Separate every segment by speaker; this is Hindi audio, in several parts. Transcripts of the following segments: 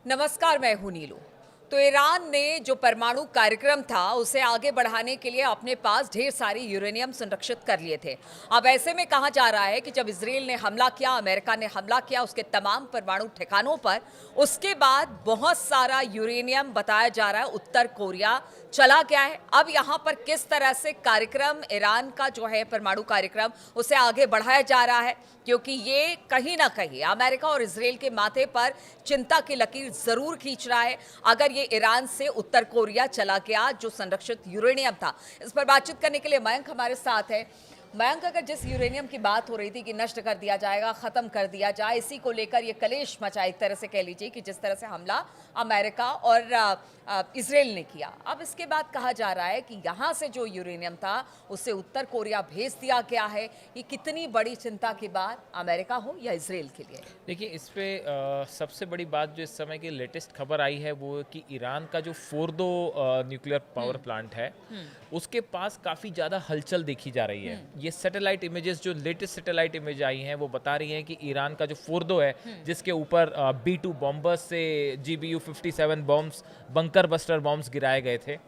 Speaker 1: नमस्कार, मैं हूं नीलू। तो ईरान ने जो परमाणु कार्यक्रम था उसे आगे बढ़ाने के लिए अपने पास ढेर सारी यूरेनियम संरक्षित कर लिए थे। अब ऐसे में कहा जा रहा है कि जब इजराइल ने हमला किया, अमेरिका ने हमला किया उसके तमाम परमाणु ठिकानों पर, उसके बाद बहुत सारा यूरेनियम बताया जा रहा है उत्तर कोरिया चला गया है। अब यहाँ पर किस तरह से कार्यक्रम ईरान का जो है परमाणु कार्यक्रम उसे आगे बढ़ाया जा रहा है, क्योंकि ये कहीं ना कहीं अमेरिका और इजराइल के माथे पर चिंता की लकीर जरूर खींच रहा है। अगर ये ईरान से उत्तर कोरिया चला गया जो संरक्षित यूरेनियम था। इस पर बातचीत करने के लिए मयंक हमारे साथ है। मयंक, अगर जिस यूरेनियम की बात हो रही थी कि नष्ट कर दिया जाएगा, खत्म कर दिया जाए, इसी को लेकर ये कलेश मचा, एक तरह से कह लीजिए कि जिस तरह से हमला अमेरिका और इजराइल ने किया, अब इसके बाद कहा जा रहा है कि यहाँ से जो यूरेनियम था उसे उत्तर कोरिया भेज दिया गया है। ये कितनी बड़ी चिंता की बात अमेरिका हो या इजराइल के लिए?
Speaker 2: देखिए, इस पे सबसे बड़ी बात जो इस समय की लेटेस्ट खबर आई है वो कि ईरान का जो फोर्दो न्यूक्लियर पावर प्लांट है उसके पास काफ़ी ज़्यादा हलचल देखी जा रही है। ये सैटेलाइट इमेजेस, जो लेटेस्ट सैटेलाइट इमेज आई हैं, वो बता रही हैं कि ईरान का जो फोर्दो है जिसके ऊपर B-2 बॉम्बर्स से GBU-57 bombs, bunker buster bombs गिराए गए थे,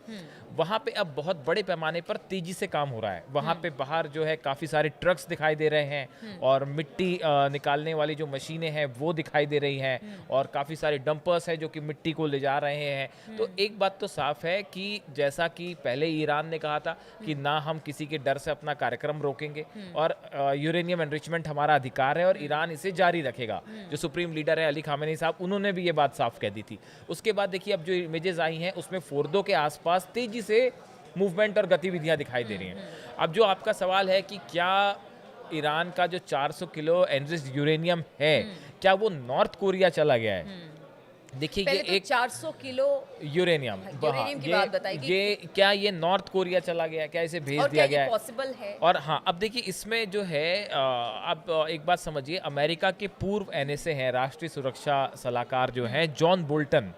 Speaker 2: वहाँ पे अब बहुत बड़े पैमाने पर तेजी से काम हो रहा है। वहाँ पे बाहर जो है काफ़ी सारे ट्रक्स दिखाई दे रहे हैं और मिट्टी निकालने वाली जो मशीनें हैं वो दिखाई दे रही हैं और काफ़ी सारे डंपर्स हैं जो कि मिट्टी को ले जा रहे हैं। तो एक बात तो साफ है कि जैसा कि पहले ईरान ने कहा था कि ना हम किसी के डर से अपना कार्यक्रम रोकेंगे और यूरेनियम एनरिचमेंट हमारा अधिकार है और ईरान इसे जारी रखेगा। जो सुप्रीम लीडर है अली खामेनी साहब, उन्होंने भी ये बात साफ कह दी थी। उसके बाद देखिए, अब जो इमेजेस आई हैं उसमें फोर्दो के आसपास तेजी से मूवमेंट और गतिविधियां दिखाई दे रही हैं। अब जो आपका सवाल है कि क्या ईरान का जो 400 किलो एनरिच्ड यूरेनियम है क्या वो नॉर्थ कोरिया चला गया है? देखिए, ये
Speaker 1: तो
Speaker 2: एक
Speaker 1: 400 किलो
Speaker 2: यूरेनियम
Speaker 1: की बात बताइए।
Speaker 2: ये क्या ये नॉर्थ कोरिया चला गया, क्या इसे भेज
Speaker 1: और
Speaker 2: दिया
Speaker 1: क्या
Speaker 2: गया
Speaker 1: ये
Speaker 2: है?
Speaker 1: पॉसिबल है?
Speaker 2: और हाँ, अब देखिए इसमें जो है आप एक बात समझिए, अमेरिका के पूर्व NSA हैं, राष्ट्रीय सुरक्षा सलाहकार जो हैं जॉन बोल्टन,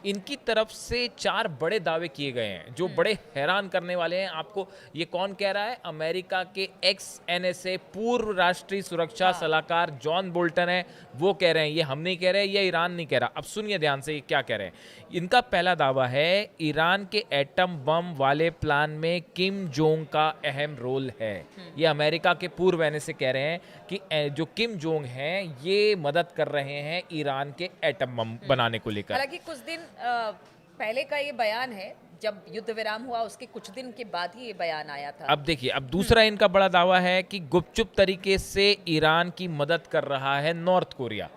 Speaker 2: इनकी तरफ से 4 बड़े दावे किए गए हैं जो बड़े हैरान करने वाले हैं आपको। ये कौन कह रहा है? अमेरिका के NSA पूर्व राष्ट्रीय सुरक्षा सलाहकार जॉन बोल्टन है, वो कह रहे हैं। ये हम नहीं कह रहे, ये ईरान नहीं कह रहा। अब सुनिए ध्यान से ये क्या कह रहे हैं। इनका पहला दावा है ईरान के एटम बम वाले प्लान में किम जोंग का अहम रोल है। ये अमेरिका के पूर्व NSA कह रहे हैं कि जो किम जोंग हैं ये मदद कर रहे हैं ईरान के एटम बम बनाने को लेकर।
Speaker 1: हालांकि कुछ दिन पहले का ये बयान है, जब युद्ध विराम हुआ उसके कुछ दिन के बाद ही ये बयान आया था।
Speaker 2: अब देखिए, अब दूसरा इनका बड़ा दावा है कि गुपचुप तरीके से ईरान की मदद कर रहा है नॉर्थ कोरिया।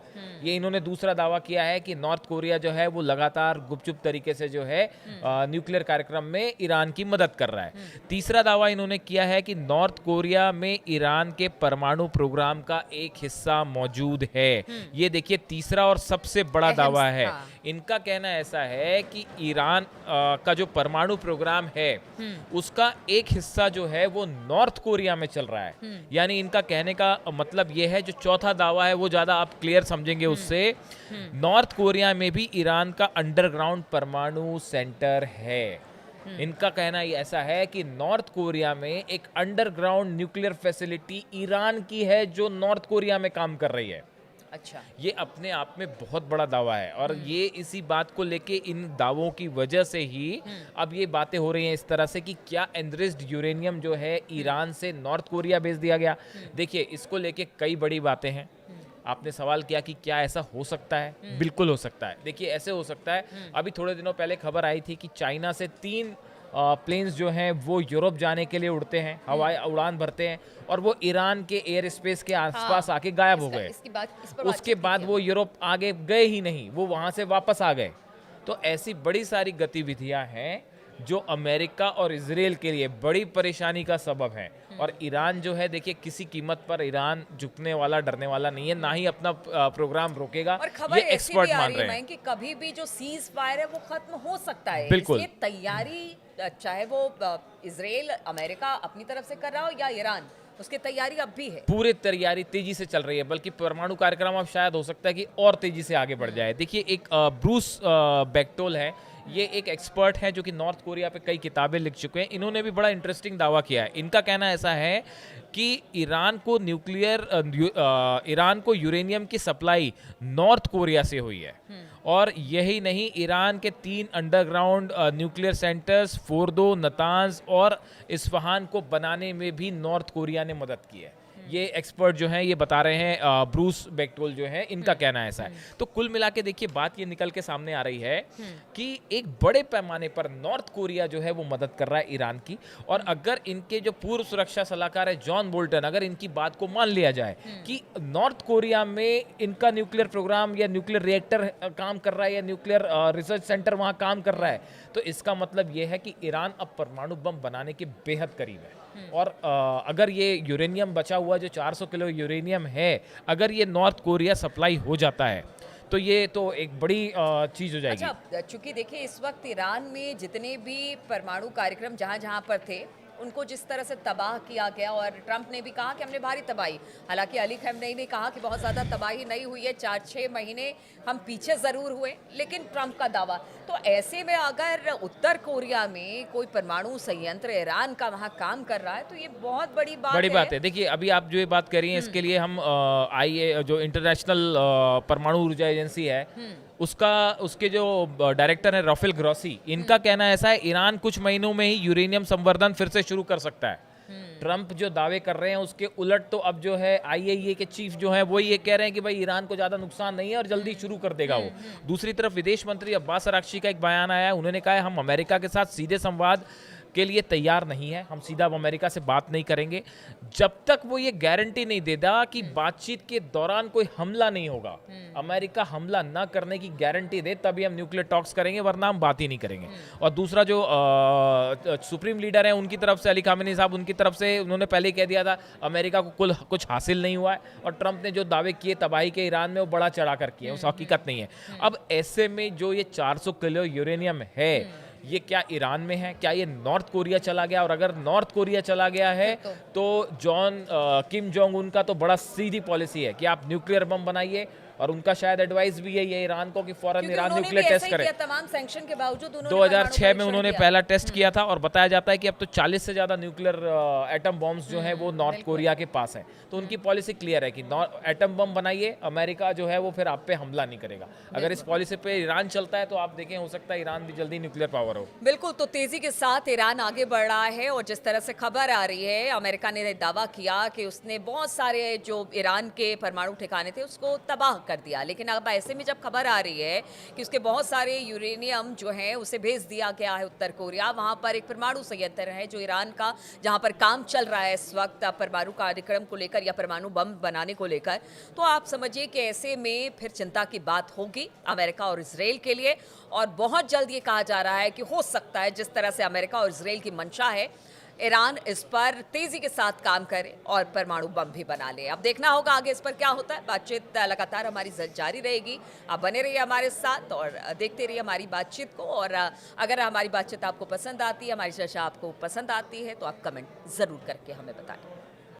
Speaker 2: ये इन्होंने दूसरा दावा किया है कि नॉर्थ कोरिया जो है वो लगातार गुपचुप तरीके से जो है न्यूक्लियर कार्यक्रम में ईरान की मदद कर रहा है। तीसरा दावा इन्होंने किया है कि नॉर्थ कोरिया में ईरान के परमाणु प्रोग्राम का एक हिस्सा मौजूद है। ये देखिए तीसरा और सबसे बड़ा दावा है। इनका कहना ऐसा है कि ईरान का जो परमाणु प्रोग्राम है उसका एक हिस्सा जो है वो नॉर्थ कोरिया में चल रहा है। यानी इनका कहने का मतलब ये है, जो चौथा दावा है वो ज्यादा आप क्लियर समझेंगे उससे, नॉर्थ कोरिया में भी ईरान का अंडरग्राउंड परमाणु सेंटर है। इनका कहना ये ऐसा है कि नॉर्थ कोरिया में एक अंडरग्राउंड न्यूक्लियर फैसिलिटी ईरान की है जो नॉर्थ कोरिया में काम कर रही है।
Speaker 1: अच्छा,
Speaker 2: ये अपने आप में बहुत बड़ा दावा है और ये इसी बात को लेके, इन दावों की वजह से ही अब ये बातें हो रही हैं इस तरह से कि क्या एनरिच्ड यूरेनियम जो है ईरान से नॉर्थ कोरिया भेज दिया गया। देखिए, इसको लेके कई बड़ी बातें हैं। आपने सवाल किया कि क्या ऐसा हो सकता है? बिल्कुल हो सकता है। देखिए, ऐसे हो सकता है, अभी थोड़े दिनों पहले खबर आई थी कि चाइना से 3 प्लेन्स जो हैं वो यूरोप जाने के लिए उड़ते हैं, हवाई उड़ान भरते हैं और वो ईरान के एयर स्पेस के आसपास आके गायब हो गए। उसके बाद वो यूरोप आगे गए ही नहीं, वो वहाँ से वापस आ गए। तो ऐसी बड़ी सारी गतिविधियाँ हैं जो अमेरिका और इजराइल के लिए बड़ी परेशानी का सबब है। और ईरान जो है, देखिए, किसी कीमत पर ईरान झुकने वाला, डरने वाला नहीं है, ना ही अपना प्रोग्राम रोकेगा।
Speaker 1: और खबर
Speaker 2: ये एक्सपर्ट मान रहे हैं
Speaker 1: कि कभी भी जो सीज फायर है वो खत्म हो सकता है।
Speaker 2: बिल्कुल।
Speaker 1: इसलिए तैयारी, चाहे वो इजराइल, अमेरिका अपनी तरफ से कर रहा हो या ईरान, उसकी तैयारी अब भी है।
Speaker 2: पूरी तैयारी तेजी से चल रही है, बल्कि परमाणु कार्यक्रम अब शायद हो सकता है कि और तेजी से आगे बढ़ जाए। देखिए, एक ब्रूस बेक्टोल है, ये एक एक्सपर्ट है जो कि नॉर्थ कोरिया पे कई किताबें लिख चुके हैं। इन्होंने भी बड़ा इंटरेस्टिंग दावा किया है। इनका कहना ऐसा है कि ईरान को यूरेनियम की सप्लाई नॉर्थ कोरिया से हुई है और यही नहीं, ईरान के 3 underground nuclear centres Fordow, Natanz और इस्फहान को बनाने में भी नॉर्थ कोरिया ने मदद की है। ये एक्सपर्ट जो हैं ये बता रहे हैं, ब्रूस बेक्टोल जो है, इनका कहना ऐसा है। तो कुल मिला के देखिए बात ये निकल के सामने आ रही है कि एक बड़े पैमाने पर नॉर्थ कोरिया जो है वो मदद कर रहा है ईरान की। और अगर इनके जो पूर्व सुरक्षा सलाहकार है जॉन बोल्टन, अगर इनकी बात को मान लिया जाए कि नॉर्थ कोरिया में इनका न्यूक्लियर प्रोग्राम या न्यूक्लियर रिएक्टर काम कर रहा है या न्यूक्लियर रिसर्च सेंटर वहाँ काम कर रहा है, तो इसका मतलब ये है कि ईरान अब परमाणु बम बनाने के बेहद करीब है। और अगर ये यूरेनियम बचा हुआ जो 400 किलो यूरेनियम है, अगर ये नॉर्थ कोरिया सप्लाई हो जाता है तो ये तो एक बड़ी चीज़ हो जाएगी।
Speaker 1: अच्छा, चूंकि देखिए इस वक्त ईरान में जितने भी परमाणु कार्यक्रम जहां जहां पर थे उनको जिस तरह से तबाह किया गया, और ट्रंप ने भी कहा कि हमने भारी तबाही, हालांकि अली खamenei ने कहा कि बहुत ज़्यादा तबाही नहीं हुई है, 4-6 महीने हम पीछे ज़रूर हुए, लेकिन ट्रंप का दावा। तो ऐसे में अगर उत्तर कोरिया में कोई परमाणु संयंत्र ईरान का वहाँ काम कर रहा है तो ये बहुत बड़ी बात है।
Speaker 2: देखिए अभी आप जो ये बात कर रही हैं इसके लिए हम IA जो इंटरनेशनल परमाणु ऊर्जा एजेंसी है उसके जो डायरेक्टर हैं राफेल ग्रॉसी, इनका कहना ऐसा है ईरान कुछ महीनों में ही यूरेनियम संवर्धन फिर से शुरू कर सकता है। ट्रंप जो दावे कर रहे हैं उसके उलट तो अब जो है IAEA के चीफ जो है वो ये कह रहे हैं कि भाई ईरान को ज़्यादा नुकसान नहीं है और जल्दी शुरू कर देगा वो। दूसरी तरफ विदेश मंत्री अब्बास अराक्ची का एक बयान आया है, उन्होंने कहा है हम अमेरिका के साथ सीधे संवाद के लिए तैयार नहीं है, हम सीधा अमेरिका से बात नहीं करेंगे जब तक वो ये गारंटी नहीं देता कि बातचीत के दौरान कोई हमला नहीं होगा। अमेरिका हमला ना करने की गारंटी दे तभी हम न्यूक्लियर टॉक्स करेंगे, वरना हम बात ही नहीं करेंगे। और दूसरा जो सुप्रीम लीडर है उनकी तरफ से, अली खामेनी साहब, उनकी तरफ से उन्होंने पहले ही कह दिया था अमेरिका को कुछ हासिल नहीं हुआ है, और ट्रंप ने जो दावे किए तबाही के ईरान में वो बड़ा चढ़ा कर किए, उस हकीकत नहीं है। अब ऐसे में जो ये 400 किलो यूरेनियम है ये क्या ईरान में है, क्या ये नॉर्थ कोरिया चला गया? और अगर नॉर्थ कोरिया चला गया है तो किम जोंग उन का तो बड़ा सीधी पॉलिसी है कि आप न्यूक्लियर बम बनाइए, और उनका शायद एडवाइस भी यही है ईरान को कि फौरन ईरान न्यूक्लियर टेस्ट करे।
Speaker 1: तमाम सैंक्शन के बावजूद
Speaker 2: 2006 में उन्होंने पहला टेस्ट किया था, और बताया जाता है कि अब तो 40 से ज्यादा न्यूक्लियर एटम बॉम्ब्स जो है वो नॉर्थ कोरिया के पास है। तो उनकी पॉलिसी क्लियर है कि एटम बम बनाइए, अमेरिका जो है वो फिर आप पे हमला नहीं करेगा। अगर इस पॉलिसी पे ईरान चलता है तो आप देखें हो सकता है ईरान भी जल्दी न्यूक्लियर पावर हो।
Speaker 1: बिल्कुल, तो तेजी के साथ ईरान आगे बढ़ रहा है, और जिस तरह से खबर आ रही है अमेरिका ने दावा किया कि उसने बहुत सारे जो ईरान के परमाणु ठिकाने थे उसको तबाह कर दिया, लेकिन अब ऐसे में जब खबर आ रही है कि उसके बहुत सारे यूरेनियम जो है उसे भेज दिया गया है उत्तर कोरिया, वहां पर एक परमाणु संयंत्र है जो ईरान का, जहां पर काम चल रहा है इस वक्त परमाणु कार्यक्रम को लेकर या परमाणु बम बनाने को लेकर, तो आप समझिए कि ऐसे में फिर चिंता की बात होगी अमेरिका और इजराइल के लिए। और बहुत जल्द ये कहा जा रहा है कि हो सकता है जिस तरह से अमेरिका और इजराइल की मंशा है, ईरान इस पर तेजी के साथ काम करे और परमाणु बम भी बना ले। अब देखना होगा आगे इस पर क्या होता है। बातचीत लगातार हमारी जारी रहेगी, आप बने रहिए हमारे साथ और देखते रहिए हमारी बातचीत को। और अगर हमारी बातचीत आपको पसंद आती है, हमारी चर्चा आपको पसंद आती है, तो आप कमेंट ज़रूर करके हमें बताएं।